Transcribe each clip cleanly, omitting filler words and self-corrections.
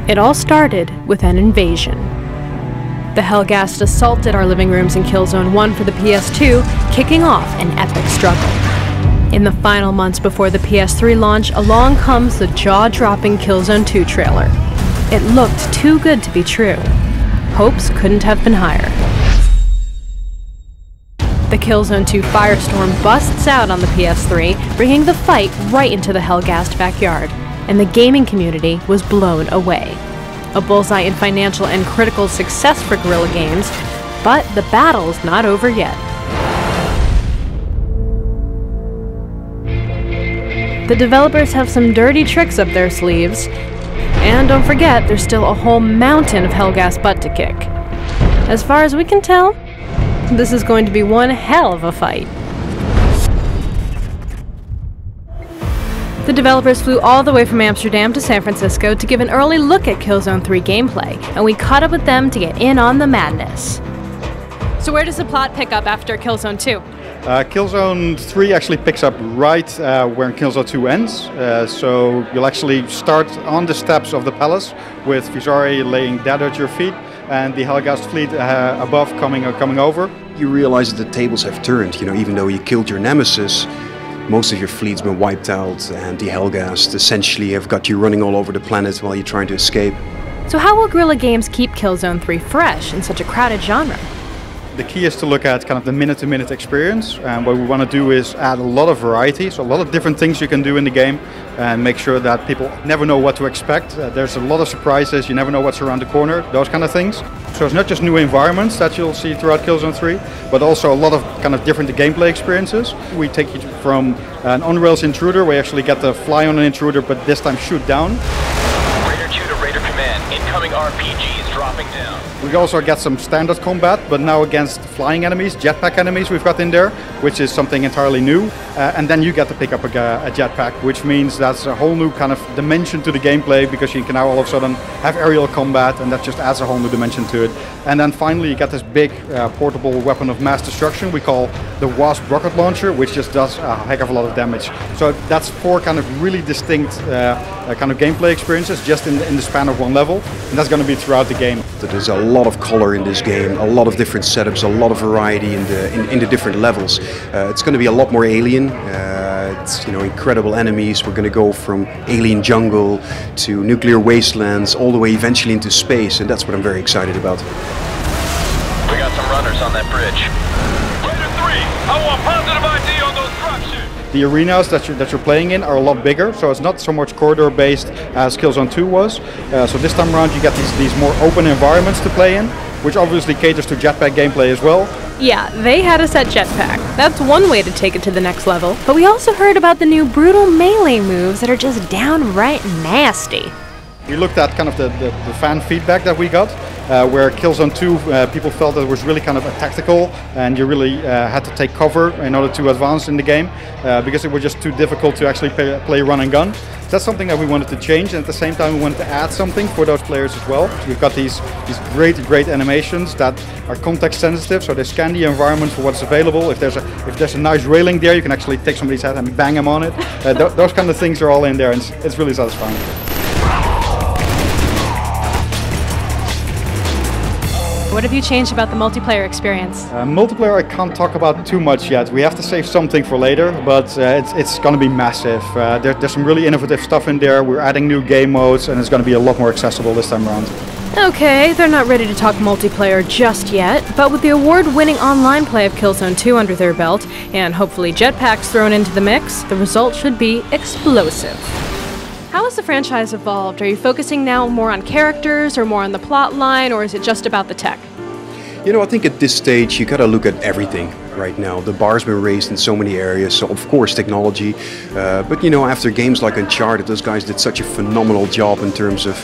It all started with an invasion. The Helghast assaulted our living rooms in Killzone 1 for the PS2, kicking off an epic struggle. In the final months before the PS3 launch, along comes the jaw-dropping Killzone 2 trailer. It looked too good to be true. Hopes couldn't have been higher. The Killzone 2 firestorm busts out on the PS3, bringing the fight right into the Helghast backyard, and the gaming community was blown away. A bullseye in financial and critical success for Guerrilla Games, but the battle's not over yet. The developers have some dirty tricks up their sleeves, and don't forget, there's still a whole mountain of Helghast butt to kick. As far as we can tell, this is going to be one hell of a fight. The developers flew all the way from Amsterdam to San Francisco to give an early look at Killzone 3 gameplay, and we caught up with them to get in on the madness. So where does the plot pick up after Killzone 2? Killzone 3 actually picks up right where Killzone 2 ends. So you'll actually start on the steps of the palace with Visari laying dead at your feet and the Helghast fleet above coming over. You realize that the tables have turned, even though you killed your nemesis, most of your fleet's been wiped out, and the Helghast essentially have got you running all over the planet while you're trying to escape. So how will Guerrilla Games keep Killzone 3 fresh in such a crowded genre? The key is to look at kind of the minute-to-minute experience, and what we want to do is add a lot of variety, so a lot of different things you can do in the game, and make sure that people never know what to expect. There's a lot of surprises, you never know what's around the corner, those kind of things. So it's not just new environments that you'll see throughout Killzone 3, but also a lot of kind of different gameplay experiences. We take you from an on-rails intruder, where you actually get to fly on an intruder, but this time shoot down. Raider 2 to Raider Command, incoming RPGs dropping down. We also get some standard combat, but now against flying enemies, jetpack enemies we've got in there, which is something entirely new. And then you get to pick up a jetpack, which means that's a whole new kind of dimension to the gameplay, because you can now all of a sudden have aerial combat, and that just adds a whole new dimension to it. And then finally you get this big portable weapon of mass destruction we call the Wasp rocket launcher, which just does a heck of a lot of damage. So that's 4 kind of really distinct kind of gameplay experiences just in the span of one level, and that's going to be throughout the game. There's a lot of color in this game, a lot of different setups, a lot of variety in the different levels. It's going to be a lot more alien. It's incredible enemies. We're going to go from alien jungle to nuclear wastelands, all the way eventually into space, and that's what I'm very excited about. We got some runners on that bridge. Raider 3, I want positive ID on those dropships. The arenas that you're playing in are a lot bigger, so it's not so much corridor based as Killzone 2 was. So this time around you get these more open environments to play in, which obviously caters to jetpack gameplay as well. Yeah, they had us at jetpack. That's one way to take it to the next level. But we also heard about the new brutal melee moves that are just downright nasty. We looked at kind of the fan feedback that we got, where Killzone 2 people felt that it was really kind of a tactical, and you really had to take cover in order to advance in the game, because it was just too difficult to actually play run and gun. That's something that we wanted to change, and at the same time we wanted to add something for those players as well. We've got these great animations that are context sensitive, so they scan the environment for what's available. If there's a nice railing there, you can actually take somebody's head and bang them on it. Those kind of things are all in there, and it's really satisfying. What have you changed about the multiplayer experience? Multiplayer I can't talk about too much yet. We have to save something for later, but it's going to be massive. There's some really innovative stuff in there. We're adding new game modes, and it's going to be a lot more accessible this time around. Okay, they're not ready to talk multiplayer just yet, but with the award-winning online play of Killzone 2 under their belt, and hopefully jetpacks thrown into the mix, the result should be explosive. How has the franchise evolved? Are you focusing now more on characters or more on the plot line, or is it just about the tech? I think at this stage you gotta look at everything right now. The bar's been raised in so many areas, so of course technology, but after games like Uncharted, those guys did such a phenomenal job in terms of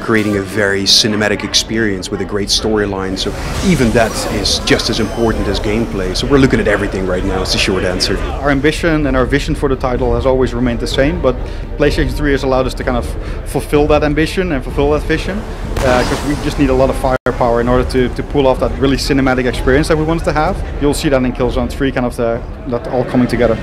creating a very cinematic experience with a great storyline, so even that is just as important as gameplay. So we're looking at everything right now, it's the short answer. Our ambition and our vision for the title has always remained the same, but PlayStation 3 has allowed us to kind of fulfill that ambition and fulfill that vision, because we just need a lot of firepower in order to pull off that really cinematic experience that we wanted to have. You'll see that in Killzone 3, kind of that all coming together.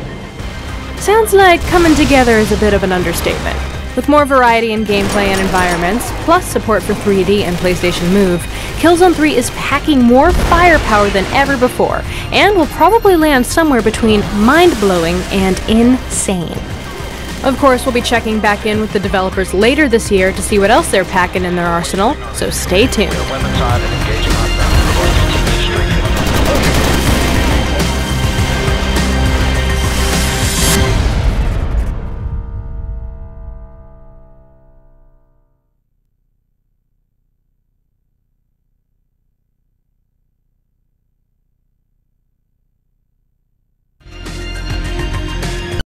Sounds like coming together is a bit of an understatement. With more variety in gameplay and environments, plus support for 3D and PlayStation Move, Killzone 3 is packing more firepower than ever before, and will probably land somewhere between mind-blowing and insane. Of course, we'll be checking back in with the developers later this year to see what else they're packing in their arsenal, so stay tuned. Weapons on and engaging on them. Continue strafing.